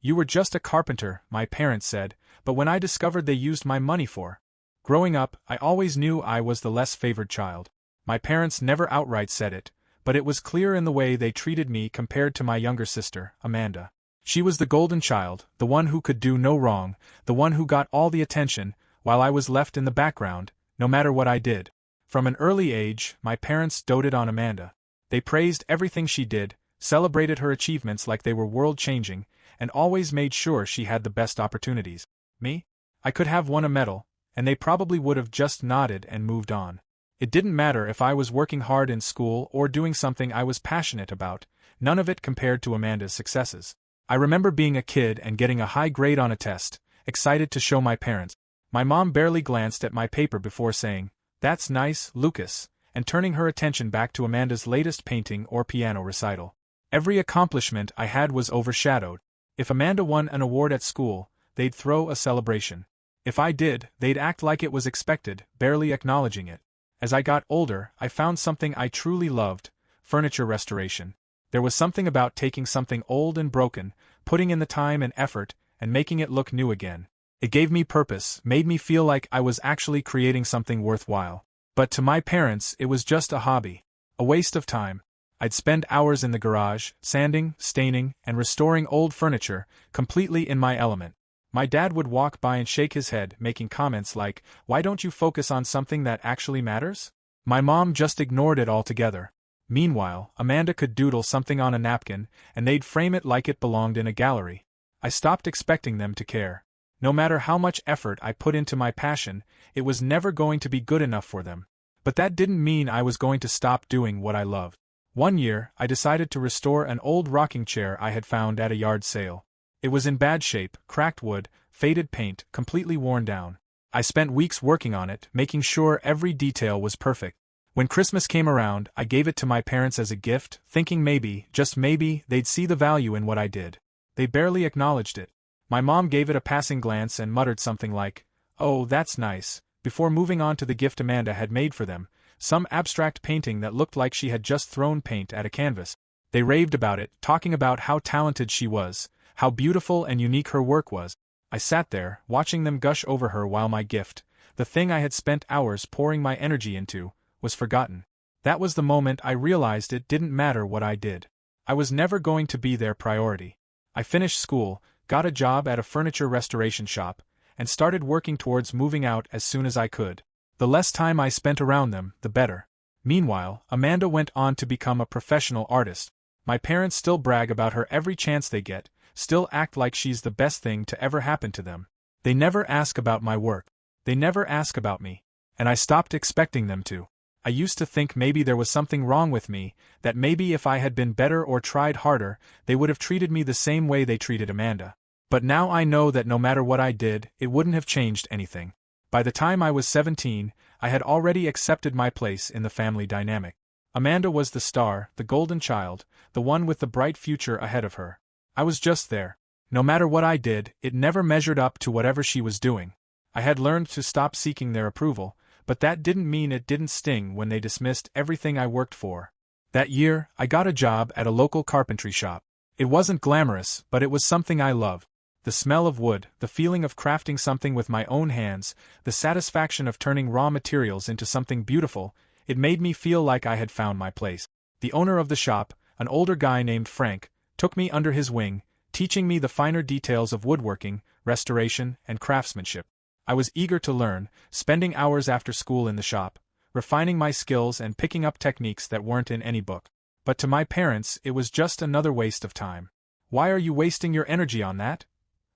"You were just a carpenter," my parents said, but when I discovered they used my money for. Growing up, I always knew I was the less favored child. My parents never outright said it, but it was clear in the way they treated me compared to my younger sister, Amanda. She was the golden child, the one who could do no wrong, the one who got all the attention, while I was left in the background, no matter what I did. From an early age, my parents doted on Amanda. They praised everything she did, celebrated her achievements like they were world-changing, and always made sure she had the best opportunities. Me? I could have won a medal, and they probably would have just nodded and moved on. It didn't matter if I was working hard in school or doing something I was passionate about, none of it compared to Amanda's successes. I remember being a kid and getting a high grade on a test, excited to show my parents. My mom barely glanced at my paper before saying, "That's nice, Lucas," and turning her attention back to Amanda's latest painting or piano recital. Every accomplishment I had was overshadowed. If Amanda won an award at school, they'd throw a celebration. If I did, they'd act like it was expected, barely acknowledging it. As I got older, I found something I truly loved: furniture restoration. There was something about taking something old and broken, putting in the time and effort, and making it look new again. It gave me purpose, made me feel like I was actually creating something worthwhile. But to my parents, it was just a hobby. A waste of time. I'd spend hours in the garage, sanding, staining, and restoring old furniture, completely in my element. My dad would walk by and shake his head, making comments like, "Why don't you focus on something that actually matters?" My mom just ignored it altogether. Meanwhile, Amanda could doodle something on a napkin, and they'd frame it like it belonged in a gallery. I stopped expecting them to care. No matter how much effort I put into my passion, it was never going to be good enough for them. But that didn't mean I was going to stop doing what I loved. One year, I decided to restore an old rocking chair I had found at a yard sale. It was in bad shape, cracked wood, faded paint, completely worn down. I spent weeks working on it, making sure every detail was perfect. When Christmas came around, I gave it to my parents as a gift, thinking maybe, just maybe, they'd see the value in what I did. They barely acknowledged it. My mom gave it a passing glance and muttered something like, "Oh, that's nice," before moving on to the gift Amanda had made for them, some abstract painting that looked like she had just thrown paint at a canvas. They raved about it, talking about how talented she was, how beautiful and unique her work was. I sat there, watching them gush over her while my gift, the thing I had spent hours pouring my energy into, was forgotten. That was the moment I realized it didn't matter what I did. I was never going to be their priority. I finished school, got a job at a furniture restoration shop, and started working towards moving out as soon as I could. The less time I spent around them, the better. Meanwhile, Amanda went on to become a professional artist. My parents still brag about her every chance they get, still act like she's the best thing to ever happen to them. They never ask about my work. They never ask about me. And I stopped expecting them to. I used to think maybe there was something wrong with me, that maybe if I had been better or tried harder, they would have treated me the same way they treated Amanda. But now I know that no matter what I did, it wouldn't have changed anything. By the time I was 17, I had already accepted my place in the family dynamic. Amanda was the star, the golden child, the one with the bright future ahead of her. I was just there. No matter what I did, it never measured up to whatever she was doing. I had learned to stop seeking their approval, but that didn't mean it didn't sting when they dismissed everything I worked for. That year, I got a job at a local carpentry shop. It wasn't glamorous, but it was something I loved. The smell of wood, the feeling of crafting something with my own hands, the satisfaction of turning raw materials into something beautiful, it made me feel like I had found my place. The owner of the shop, an older guy named Frank, took me under his wing, teaching me the finer details of woodworking, restoration, and craftsmanship. I was eager to learn, spending hours after school in the shop, refining my skills and picking up techniques that weren't in any book. But to my parents, it was just another waste of time. "Why are you wasting your energy on that?"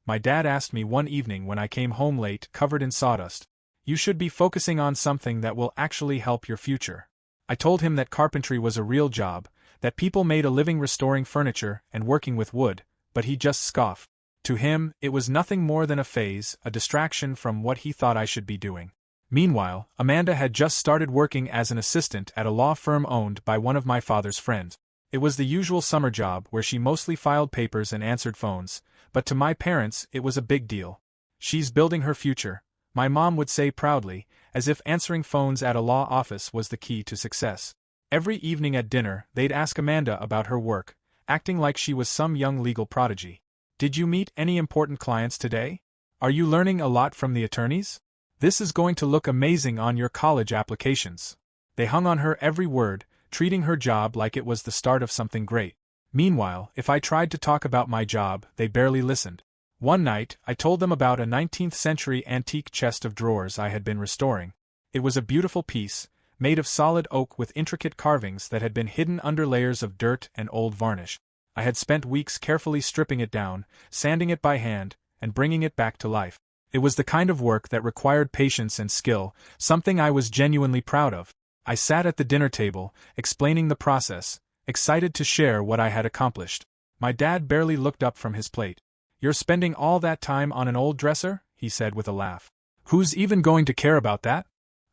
my dad asked me one evening when I came home late, covered in sawdust. "You should be focusing on something that will actually help your future." I told him that carpentry was a real job, that people made a living restoring furniture and working with wood, but he just scoffed. To him, it was nothing more than a phase, a distraction from what he thought I should be doing. Meanwhile, Amanda had just started working as an assistant at a law firm owned by one of my father's friends. It was the usual summer job where she mostly filed papers and answered phones, but to my parents, it was a big deal. "She's building her future," my mom would say proudly, as if answering phones at a law office was the key to success. Every evening at dinner, they'd ask Amanda about her work, acting like she was some young legal prodigy. Did you meet any important clients today? Are you learning a lot from the attorneys? This is going to look amazing on your college applications. They hung on her every word, treating her job like it was the start of something great. Meanwhile, if I tried to talk about my job, they barely listened. One night, I told them about a 19th-century antique chest of drawers I had been restoring. It was a beautiful piece, made of solid oak with intricate carvings that had been hidden under layers of dirt and old varnish. I had spent weeks carefully stripping it down, sanding it by hand, and bringing it back to life. It was the kind of work that required patience and skill, something I was genuinely proud of. I sat at the dinner table, explaining the process, excited to share what I had accomplished. My dad barely looked up from his plate. "You're spending all that time on an old dresser?" he said with a laugh. "Who's even going to care about that?"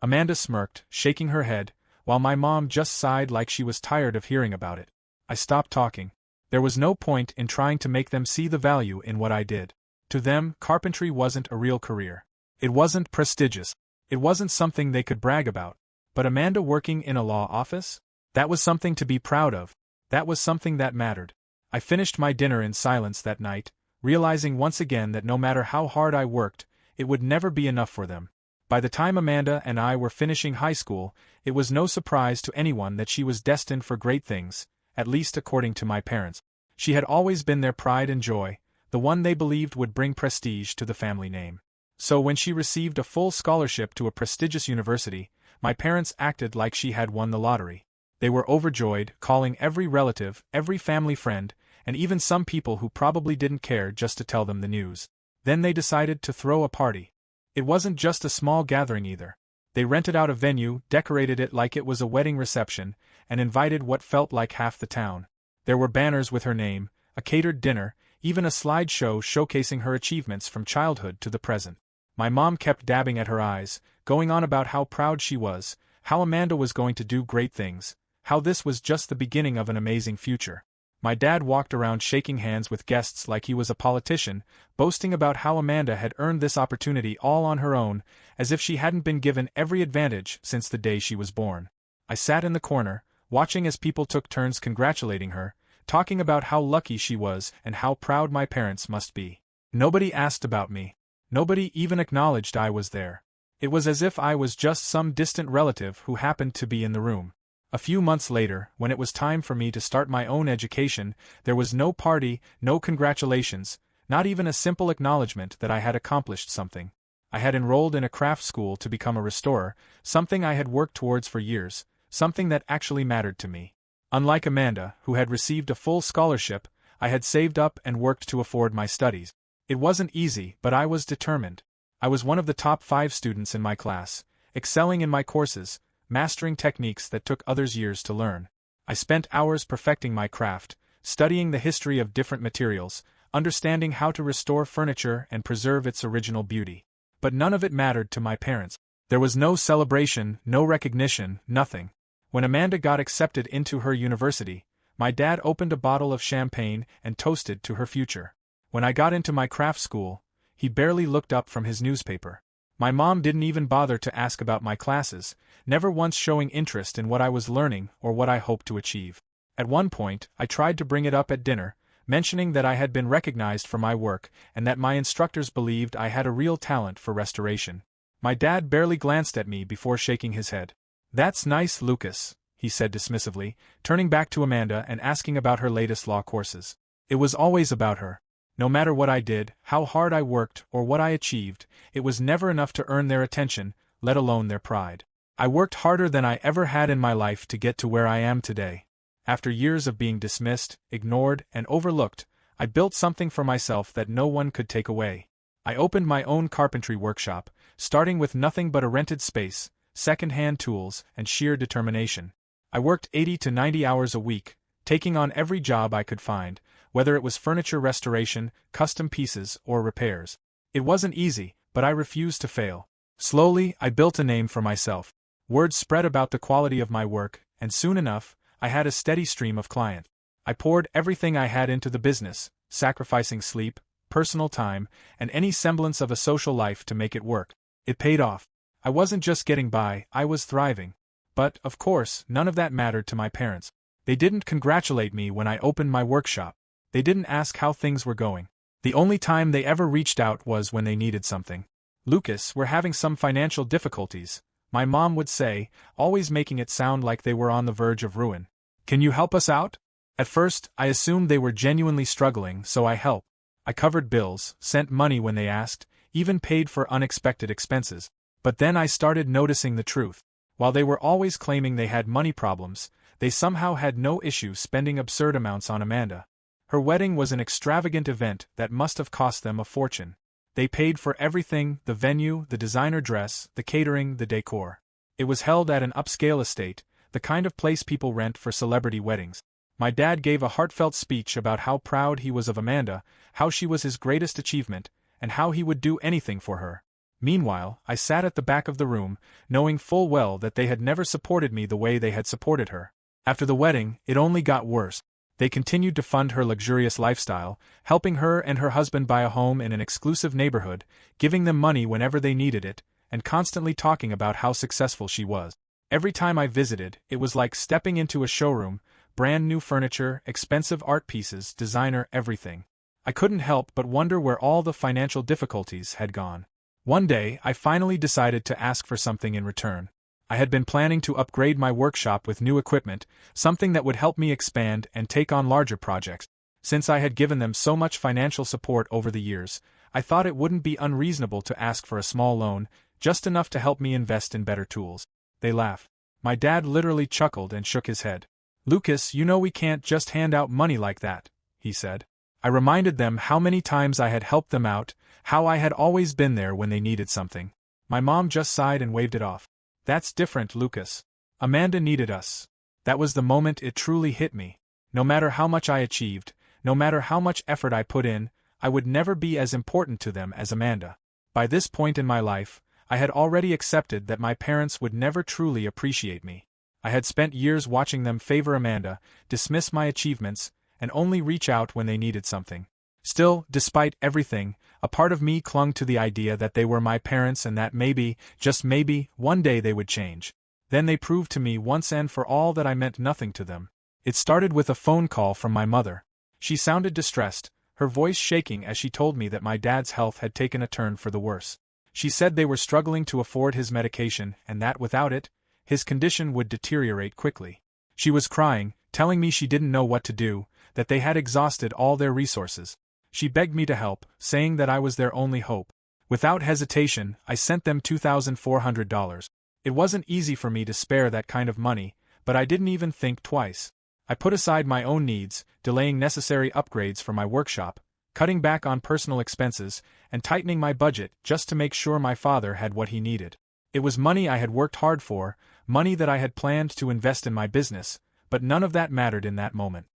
Amanda smirked, shaking her head, while my mom just sighed like she was tired of hearing about it. I stopped talking. There was no point in trying to make them see the value in what I did. To them, carpentry wasn't a real career. It wasn't prestigious. It wasn't something they could brag about. But Amanda working in a law office? That was something to be proud of. That was something that mattered. I finished my dinner in silence that night, realizing once again that no matter how hard I worked, it would never be enough for them. By the time Amanda and I were finishing high school, it was no surprise to anyone that she was destined for great things, at least according to my parents. She had always been their pride and joy, the one they believed would bring prestige to the family name. So when she received a full scholarship to a prestigious university, my parents acted like she had won the lottery. They were overjoyed, calling every relative, every family friend, and even some people who probably didn't care just to tell them the news. Then they decided to throw a party. It wasn't just a small gathering either. They rented out a venue, decorated it like it was a wedding reception, and invited what felt like half the town. There were banners with her name, a catered dinner, even a slideshow showcasing her achievements from childhood to the present. My mom kept dabbing at her eyes, going on about how proud she was, how Amanda was going to do great things, how this was just the beginning of an amazing future. My dad walked around shaking hands with guests like he was a politician, boasting about how Amanda had earned this opportunity all on her own, as if she hadn't been given every advantage since the day she was born. I sat in the corner, watching as people took turns congratulating her, talking about how lucky she was and how proud my parents must be. Nobody asked about me. Nobody even acknowledged I was there. It was as if I was just some distant relative who happened to be in the room. A few months later, when it was time for me to start my own education, there was no party, no congratulations, not even a simple acknowledgement that I had accomplished something. I had enrolled in a craft school to become a restorer, something I had worked towards for years, something that actually mattered to me. Unlike Amanda, who had received a full scholarship, I had saved up and worked to afford my studies. It wasn't easy, but I was determined. I was one of the top 5 students in my class, excelling in my courses, mastering techniques that took others years to learn. I spent hours perfecting my craft, studying the history of different materials, understanding how to restore furniture and preserve its original beauty. But none of it mattered to my parents. There was no celebration, no recognition, nothing. When Amanda got accepted into her university, my dad opened a bottle of champagne and toasted to her future. When I got into my craft school, he barely looked up from his newspaper. My mom didn't even bother to ask about my classes, never once showing interest in what I was learning or what I hoped to achieve. At one point, I tried to bring it up at dinner, mentioning that I had been recognized for my work and that my instructors believed I had a real talent for restoration. My dad barely glanced at me before shaking his head. "That's nice, Lucas," he said dismissively, turning back to Amanda and asking about her latest law courses. It was always about her. No matter what I did, how hard I worked, or what I achieved, it was never enough to earn their attention, let alone their pride. I worked harder than I ever had in my life to get to where I am today. After years of being dismissed, ignored, and overlooked, I built something for myself that no one could take away. I opened my own carpentry workshop, starting with nothing but a rented space, second-hand tools, and sheer determination. I worked 80 to 90 hours a week, taking on every job I could find, whether it was furniture restoration, custom pieces, or repairs. It wasn't easy, but I refused to fail. Slowly, I built a name for myself. Word spread about the quality of my work, and soon enough, I had a steady stream of clients. I poured everything I had into the business, sacrificing sleep, personal time, and any semblance of a social life to make it work. It paid off. I wasn't just getting by, I was thriving. But, of course, none of that mattered to my parents. They didn't congratulate me when I opened my workshop. They didn't ask how things were going. The only time they ever reached out was when they needed something. "Lucas, we're having some financial difficulties," my mom would say, always making it sound like they were on the verge of ruin. "Can you help us out?" At first, I assumed they were genuinely struggling, so I helped. I covered bills, sent money when they asked, even paid for unexpected expenses. But then I started noticing the truth. While they were always claiming they had money problems, they somehow had no issue spending absurd amounts on Amanda. Her wedding was an extravagant event that must have cost them a fortune. They paid for everything: the venue, the designer dress, the catering, the decor. It was held at an upscale estate, the kind of place people rent for celebrity weddings. My dad gave a heartfelt speech about how proud he was of Amanda, how she was his greatest achievement, and how he would do anything for her. Meanwhile, I sat at the back of the room, knowing full well that they had never supported me the way they had supported her. After the wedding, it only got worse. They continued to fund her luxurious lifestyle, helping her and her husband buy a home in an exclusive neighborhood, giving them money whenever they needed it, and constantly talking about how successful she was. Every time I visited, it was like stepping into a showroom: brand new furniture, expensive art pieces, designer everything. I couldn't help but wonder where all the financial difficulties had gone. One day, I finally decided to ask for something in return. I had been planning to upgrade my workshop with new equipment, something that would help me expand and take on larger projects. Since I had given them so much financial support over the years, I thought it wouldn't be unreasonable to ask for a small loan, just enough to help me invest in better tools. They laughed. My dad literally chuckled and shook his head. "Lucas, you know we can't just hand out money like that," he said. I reminded them how many times I had helped them out, how I had always been there when they needed something. My mom just sighed and waved it off. "That's different, Lucas. Amanda needed us." That was the moment it truly hit me. No matter how much I achieved, no matter how much effort I put in, I would never be as important to them as Amanda. By this point in my life, I had already accepted that my parents would never truly appreciate me. I had spent years watching them favor Amanda, dismiss my achievements, and only reach out when they needed something. Still, despite everything, a part of me clung to the idea that they were my parents and that maybe, just maybe, one day they would change. Then they proved to me once and for all that I meant nothing to them. It started with a phone call from my mother. She sounded distressed, her voice shaking as she told me that my dad's health had taken a turn for the worse. She said they were struggling to afford his medication and that without it, his condition would deteriorate quickly. She was crying, telling me she didn't know what to do, that they had exhausted all their resources. She begged me to help, saying that I was their only hope. Without hesitation, I sent them $2,400. It wasn't easy for me to spare that kind of money, but I didn't even think twice. I put aside my own needs, delaying necessary upgrades for my workshop, cutting back on personal expenses, and tightening my budget just to make sure my father had what he needed. It was money I had worked hard for, money that I had planned to invest in my business, but none of that mattered in that moment.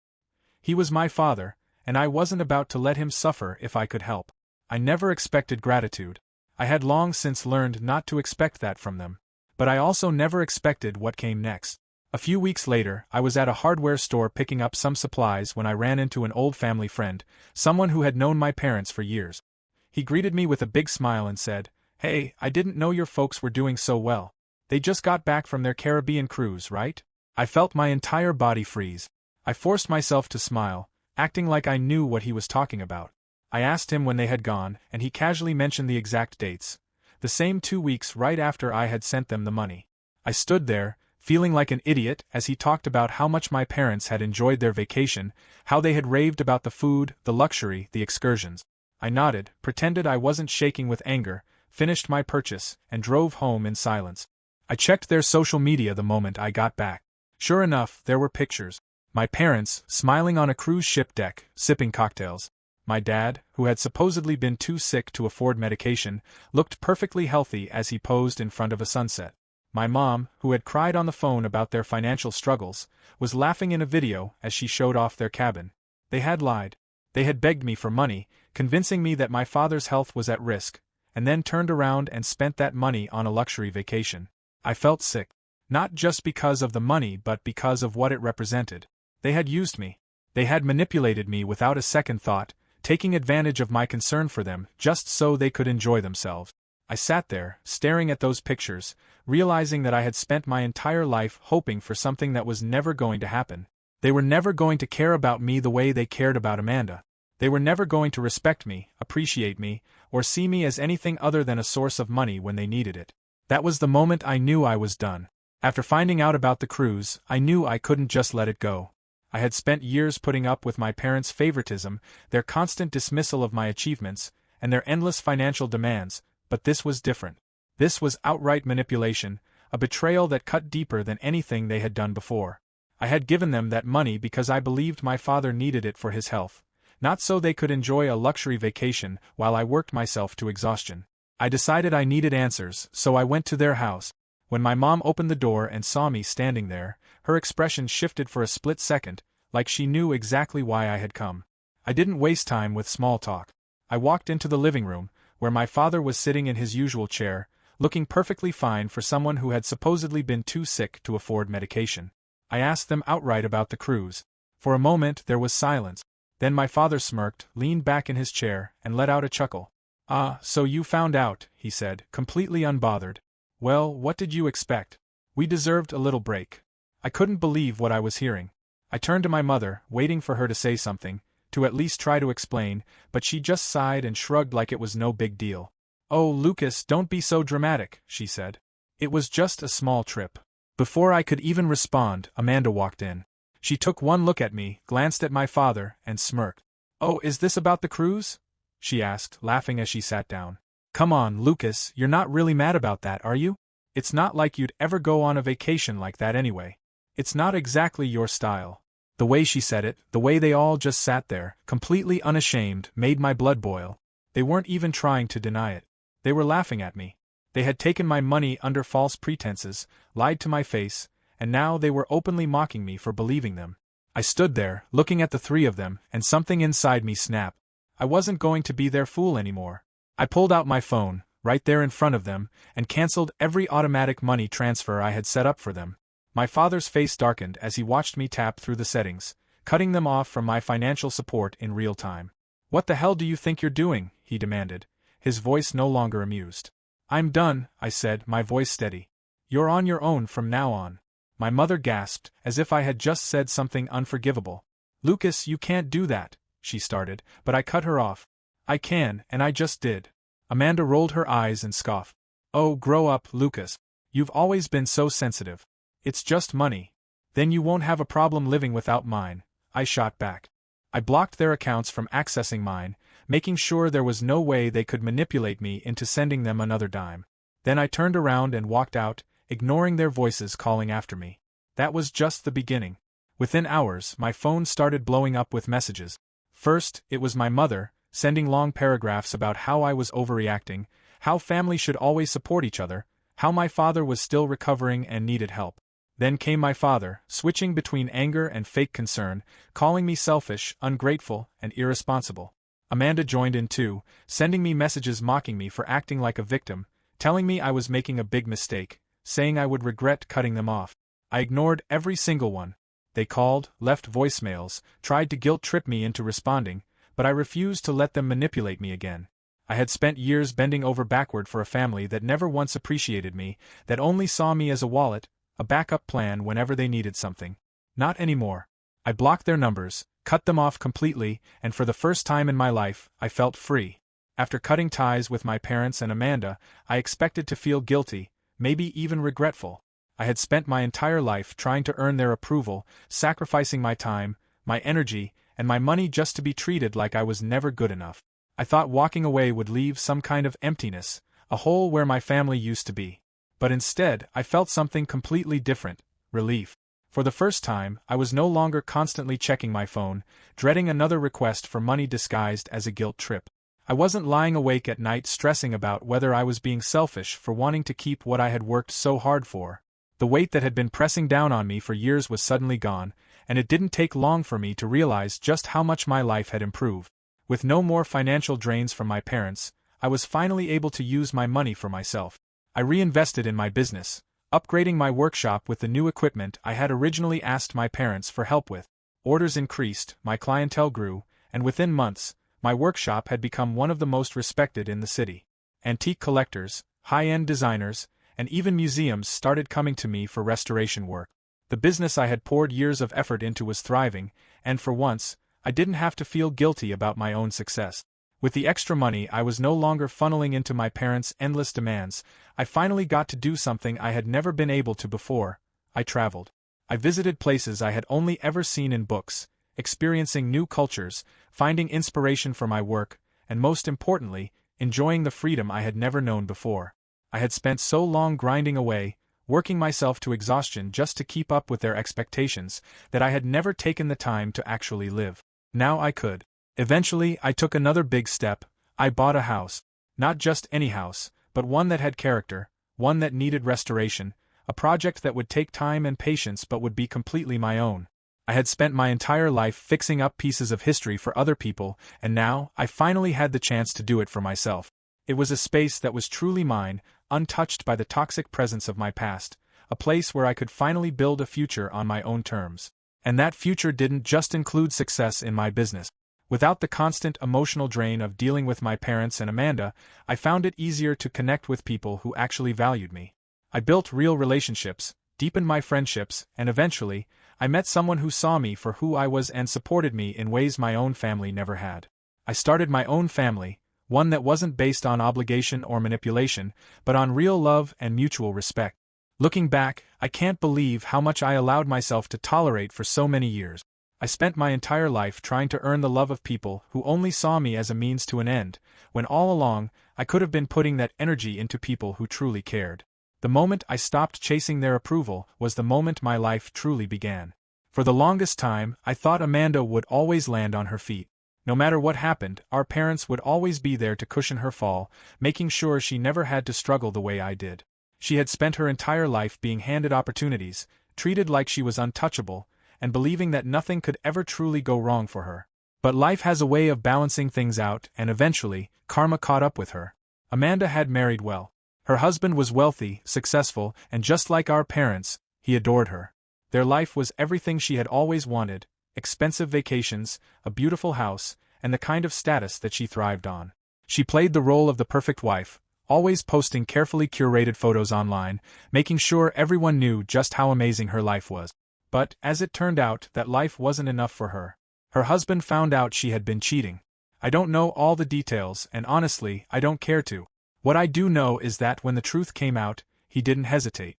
He was my father, and I wasn't about to let him suffer if I could help. I never expected gratitude. I had long since learned not to expect that from them. But I also never expected what came next. A few weeks later, I was at a hardware store picking up some supplies when I ran into an old family friend, someone who had known my parents for years. He greeted me with a big smile and said, "Hey, I didn't know your folks were doing so well. They just got back from their Caribbean cruise, right?" I felt my entire body freeze. I forced myself to smile, acting like I knew what he was talking about. I asked him when they had gone, and he casually mentioned the exact dates. The same 2 weeks right after I had sent them the money. I stood there, feeling like an idiot as he talked about how much my parents had enjoyed their vacation, how they had raved about the food, the luxury, the excursions. I nodded, pretended I wasn't shaking with anger, finished my purchase, and drove home in silence. I checked their social media the moment I got back. Sure enough, there were pictures. My parents, smiling on a cruise ship deck, sipping cocktails. My dad, who had supposedly been too sick to afford medication, looked perfectly healthy as he posed in front of a sunset. My mom, who had cried on the phone about their financial struggles, was laughing in a video as she showed off their cabin. They had lied. They had begged me for money, convincing me that my father's health was at risk, and then turned around and spent that money on a luxury vacation. I felt sick. Not just because of the money but because of what it represented. They had used me. They had manipulated me without a second thought, taking advantage of my concern for them just so they could enjoy themselves. I sat there, staring at those pictures, realizing that I had spent my entire life hoping for something that was never going to happen. They were never going to care about me the way they cared about Amanda. They were never going to respect me, appreciate me, or see me as anything other than a source of money when they needed it. That was the moment I knew I was done. After finding out about the cruise, I knew I couldn't just let it go. I had spent years putting up with my parents' favoritism, their constant dismissal of my achievements, and their endless financial demands, but this was different. This was outright manipulation, a betrayal that cut deeper than anything they had done before. I had given them that money because I believed my father needed it for his health, not so they could enjoy a luxury vacation while I worked myself to exhaustion. I decided I needed answers, so I went to their house. When my mom opened the door and saw me standing there, her expression shifted for a split second, like she knew exactly why I had come. I didn't waste time with small talk. I walked into the living room, where my father was sitting in his usual chair, looking perfectly fine for someone who had supposedly been too sick to afford medication. I asked them outright about the cruise. For a moment there was silence. Then my father smirked, leaned back in his chair, and let out a chuckle. "Ah, so you found out," he said, completely unbothered. "Well, what did you expect? We deserved a little break." I couldn't believe what I was hearing. I turned to my mother, waiting for her to say something, to at least try to explain, but she just sighed and shrugged like it was no big deal. "Oh, Lucas, don't be so dramatic," she said. "It was just a small trip." Before I could even respond, Amanda walked in. She took one look at me, glanced at my father, and smirked. "Oh, is this about the cruise?" she asked, laughing as she sat down. "Come on, Lucas, you're not really mad about that, are you? It's not like you'd ever go on a vacation like that anyway. It's not exactly your style." The way she said it, the way they all just sat there, completely unashamed, made my blood boil. They weren't even trying to deny it. They were laughing at me. They had taken my money under false pretenses, lied to my face, and now they were openly mocking me for believing them. I stood there, looking at the three of them, and something inside me snapped. I wasn't going to be their fool anymore. I pulled out my phone, right there in front of them, and canceled every automatic money transfer I had set up for them. My father's face darkened as he watched me tap through the settings, cutting them off from my financial support in real time. "What the hell do you think you're doing?" he demanded, his voice no longer amused. "I'm done," I said, my voice steady. "You're on your own from now on." My mother gasped, as if I had just said something unforgivable. "Lucas, you can't do that," she started, but I cut her off. "I can, and I just did." Amanda rolled her eyes and scoffed. "Oh, grow up, Lucas. You've always been so sensitive. It's just money. Then you won't have a problem living without mine," I shot back. I blocked their accounts from accessing mine, making sure there was no way they could manipulate me into sending them another dime. Then I turned around and walked out, ignoring their voices calling after me. That was just the beginning. Within hours, my phone started blowing up with messages. First, it was my mother, sending long paragraphs about how I was overreacting, how family should always support each other, how my father was still recovering and needed help. Then came my father, switching between anger and fake concern, calling me selfish, ungrateful, and irresponsible. Amanda joined in too, sending me messages mocking me for acting like a victim, telling me I was making a big mistake, saying I would regret cutting them off. I ignored every single one. They called, left voicemails, tried to guilt-trip me into responding, but I refused to let them manipulate me again. I had spent years bending over backward for a family that never once appreciated me, that only saw me as a wallet, a backup plan whenever they needed something. Not anymore. I blocked their numbers, cut them off completely, and for the first time in my life, I felt free. After cutting ties with my parents and Amanda, I expected to feel guilty, maybe even regretful. I had spent my entire life trying to earn their approval, sacrificing my time, my energy, and my money just to be treated like I was never good enough. I thought walking away would leave some kind of emptiness, a hole where my family used to be. But instead, I felt something completely different: relief. For the first time, I was no longer constantly checking my phone, dreading another request for money disguised as a guilt trip. I wasn't lying awake at night stressing about whether I was being selfish for wanting to keep what I had worked so hard for. The weight that had been pressing down on me for years was suddenly gone, and it didn't take long for me to realize just how much my life had improved. With no more financial drains from my parents, I was finally able to use my money for myself. I reinvested in my business, upgrading my workshop with the new equipment I had originally asked my parents for help with. Orders increased, my clientele grew, and within months, my workshop had become one of the most respected in the city. Antique collectors, high-end designers, and even museums started coming to me for restoration work. The business I had poured years of effort into was thriving, and for once, I didn't have to feel guilty about my own success. With the extra money I was no longer funneling into my parents' endless demands. I finally got to do something I had never been able to before. I traveled. I visited places I had only ever seen in books, experiencing new cultures, finding inspiration for my work, and most importantly, enjoying the freedom I had never known before. I had spent so long grinding away, working myself to exhaustion just to keep up with their expectations, that I had never taken the time to actually live. Now I could. Eventually, I took another big step. I bought a house. Not just any house, but one that had character, one that needed restoration, a project that would take time and patience but would be completely my own. I had spent my entire life fixing up pieces of history for other people, and now I finally had the chance to do it for myself. It was a space that was truly mine, untouched by the toxic presence of my past, a place where I could finally build a future on my own terms. And that future didn't just include success in my business. Without the constant emotional drain of dealing with my parents and Amanda, I found it easier to connect with people who actually valued me. I built real relationships, deepened my friendships, and eventually, I met someone who saw me for who I was and supported me in ways my own family never had. I started my own family, one that wasn't based on obligation or manipulation, but on real love and mutual respect. Looking back, I can't believe how much I allowed myself to tolerate for so many years. I spent my entire life trying to earn the love of people who only saw me as a means to an end, when all along, I could have been putting that energy into people who truly cared. The moment I stopped chasing their approval was the moment my life truly began. For the longest time, I thought Amanda would always land on her feet. No matter what happened, our parents would always be there to cushion her fall, making sure she never had to struggle the way I did. She had spent her entire life being handed opportunities, treated like she was untouchable, and believing that nothing could ever truly go wrong for her. But life has a way of balancing things out, and eventually, karma caught up with her. Amanda had married well. Her husband was wealthy, successful, and just like our parents, he adored her. Their life was everything she had always wanted: expensive vacations, a beautiful house, and the kind of status that she thrived on. She played the role of the perfect wife, always posting carefully curated photos online, making sure everyone knew just how amazing her life was. But, as it turned out, that life wasn't enough for her. Her husband found out she had been cheating. I don't know all the details, and honestly, I don't care to. What I do know is that when the truth came out, he didn't hesitate.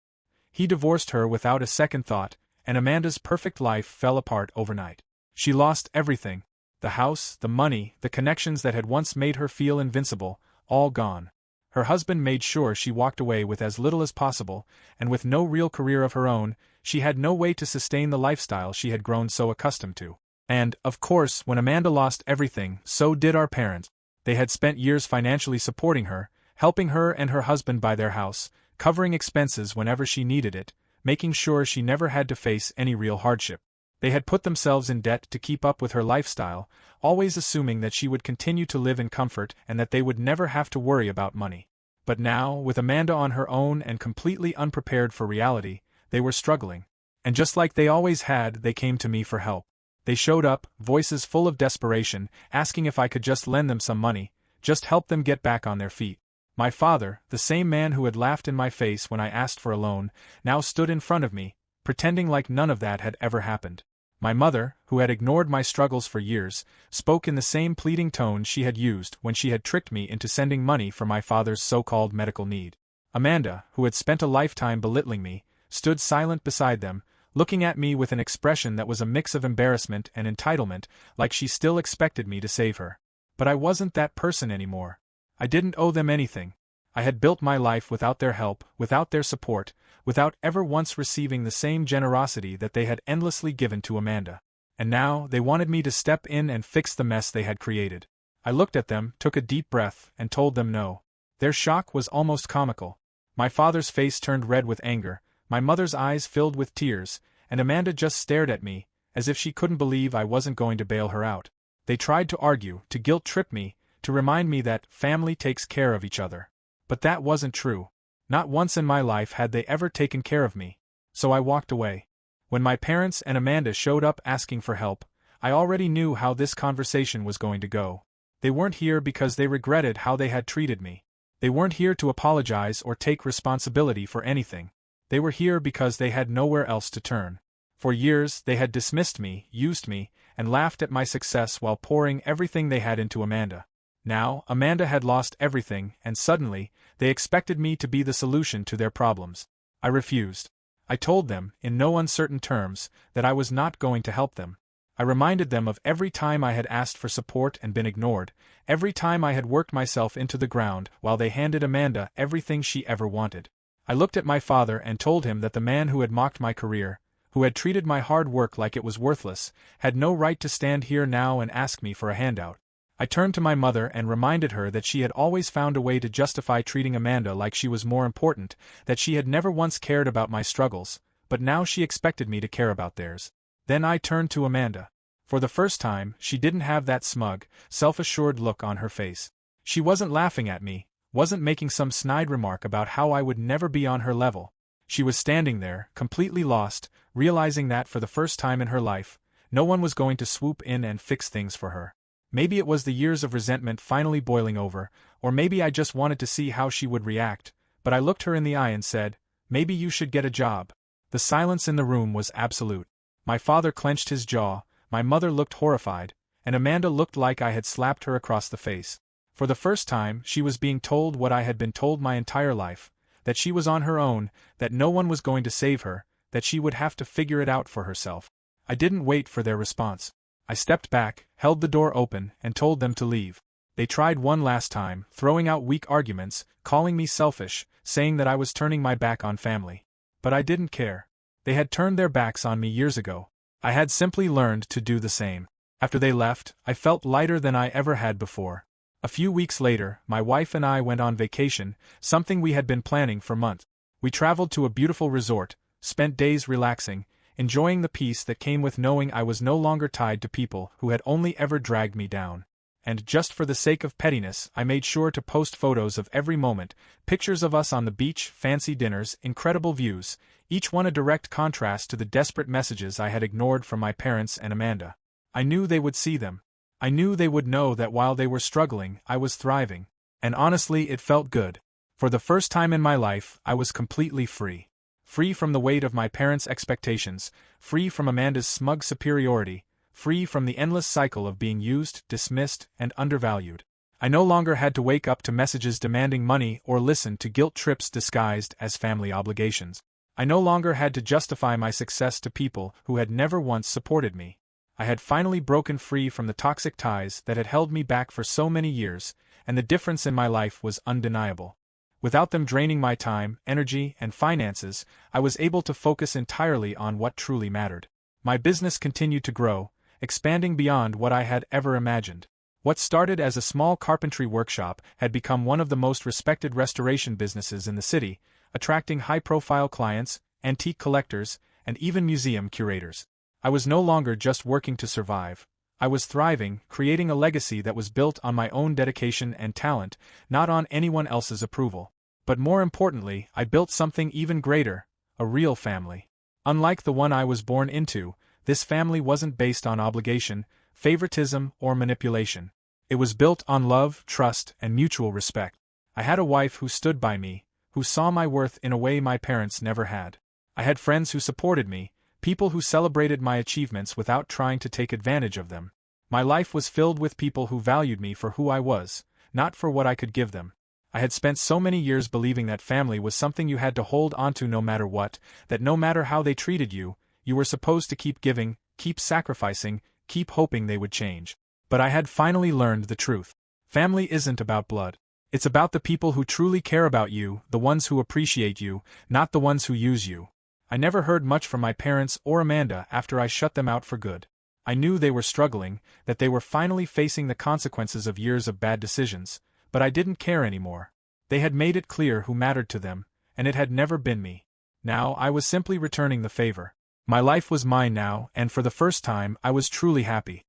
He divorced her without a second thought, and Amanda's perfect life fell apart overnight. She lost everything: the house, the money, the connections that had once made her feel invincible, all gone. Her husband made sure she walked away with as little as possible, and with no real career of her own, she had no way to sustain the lifestyle she had grown so accustomed to. And, of course, when Amanda lost everything, so did our parents. They had spent years financially supporting her, helping her and her husband buy their house, covering expenses whenever she needed it, making sure she never had to face any real hardship. They had put themselves in debt to keep up with her lifestyle, always assuming that she would continue to live in comfort and that they would never have to worry about money. But now, with Amanda on her own and completely unprepared for reality, they were struggling. And just like they always had, they came to me for help. They showed up, voices full of desperation, asking if I could just lend them some money, just help them get back on their feet. My father, the same man who had laughed in my face when I asked for a loan, now stood in front of me, pretending like none of that had ever happened. My mother, who had ignored my struggles for years, spoke in the same pleading tone she had used when she had tricked me into sending money for my father's so-called medical need. Amanda, who had spent a lifetime belittling me, stood silent beside them, looking at me with an expression that was a mix of embarrassment and entitlement, like she still expected me to save her. But I wasn't that person anymore. I didn't owe them anything. I had built my life without their help, without their support, without ever once receiving the same generosity that they had endlessly given to Amanda. And now, they wanted me to step in and fix the mess they had created. I looked at them, took a deep breath, and told them no. Their shock was almost comical. My father's face turned red with anger, my mother's eyes filled with tears, and Amanda just stared at me, as if she couldn't believe I wasn't going to bail her out. They tried to argue, to guilt-trip me, to remind me that family takes care of each other. But that wasn't true. Not once in my life had they ever taken care of me. So I walked away. When my parents and Amanda showed up asking for help, I already knew how this conversation was going to go. They weren't here because they regretted how they had treated me. They weren't here to apologize or take responsibility for anything. They were here because they had nowhere else to turn. For years they had dismissed me, used me, and laughed at my success while pouring everything they had into Amanda. Now, Amanda had lost everything, and suddenly, they expected me to be the solution to their problems. I refused. I told them, in no uncertain terms, that I was not going to help them. I reminded them of every time I had asked for support and been ignored, every time I had worked myself into the ground while they handed Amanda everything she ever wanted. I looked at my father and told him that the man who had mocked my career, who had treated my hard work like it was worthless, had no right to stand here now and ask me for a handout. I turned to my mother and reminded her that she had always found a way to justify treating Amanda like she was more important, that she had never once cared about my struggles, but now she expected me to care about theirs. Then I turned to Amanda. For the first time, she didn't have that smug, self-assured look on her face. She wasn't laughing at me, wasn't making some snide remark about how I would never be on her level. She was standing there, completely lost, realizing that for the first time in her life, no one was going to swoop in and fix things for her. Maybe it was the years of resentment finally boiling over, or maybe I just wanted to see how she would react, but I looked her in the eye and said, "Maybe you should get a job." The silence in the room was absolute. My father clenched his jaw, my mother looked horrified, and Amanda looked like I had slapped her across the face. For the first time, she was being told what I had been told my entire life, that she was on her own, that no one was going to save her, that she would have to figure it out for herself. I didn't wait for their response. I stepped back, held the door open, and told them to leave. They tried one last time, throwing out weak arguments, calling me selfish, saying that I was turning my back on family. But I didn't care. They had turned their backs on me years ago. I had simply learned to do the same. After they left, I felt lighter than I ever had before. A few weeks later, my wife and I went on vacation, something we had been planning for months. We traveled to a beautiful resort, spent days relaxing, enjoying the peace that came with knowing I was no longer tied to people who had only ever dragged me down. And just for the sake of pettiness, I made sure to post photos of every moment, pictures of us on the beach, fancy dinners, incredible views, each one a direct contrast to the desperate messages I had ignored from my parents and Amanda. I knew they would see them. I knew they would know that while they were struggling, I was thriving. And honestly, it felt good. For the first time in my life, I was completely free. Free from the weight of my parents' expectations, free from Amanda's smug superiority, free from the endless cycle of being used, dismissed, and undervalued. I no longer had to wake up to messages demanding money or listen to guilt trips disguised as family obligations. I no longer had to justify my success to people who had never once supported me. I had finally broken free from the toxic ties that had held me back for so many years, and the difference in my life was undeniable. Without them draining my time, energy, and finances, I was able to focus entirely on what truly mattered. My business continued to grow, expanding beyond what I had ever imagined. What started as a small carpentry workshop had become one of the most respected restoration businesses in the city, attracting high-profile clients, antique collectors, and even museum curators. I was no longer just working to survive. I was thriving, creating a legacy that was built on my own dedication and talent, not on anyone else's approval. But more importantly, I built something even greater, a real family. Unlike the one I was born into, this family wasn't based on obligation, favoritism, or manipulation. It was built on love, trust, and mutual respect. I had a wife who stood by me, who saw my worth in a way my parents never had. I had friends who supported me, people who celebrated my achievements without trying to take advantage of them. My life was filled with people who valued me for who I was, not for what I could give them. I had spent so many years believing that family was something you had to hold onto no matter what, that no matter how they treated you, you were supposed to keep giving, keep sacrificing, keep hoping they would change. But I had finally learned the truth. Family isn't about blood. It's about the people who truly care about you, the ones who appreciate you, not the ones who use you. I never heard much from my parents or Amanda after I shut them out for good. I knew they were struggling, that they were finally facing the consequences of years of bad decisions, but I didn't care anymore. They had made it clear who mattered to them, and it had never been me. Now I was simply returning the favor. My life was mine now, and for the first time I was truly happy.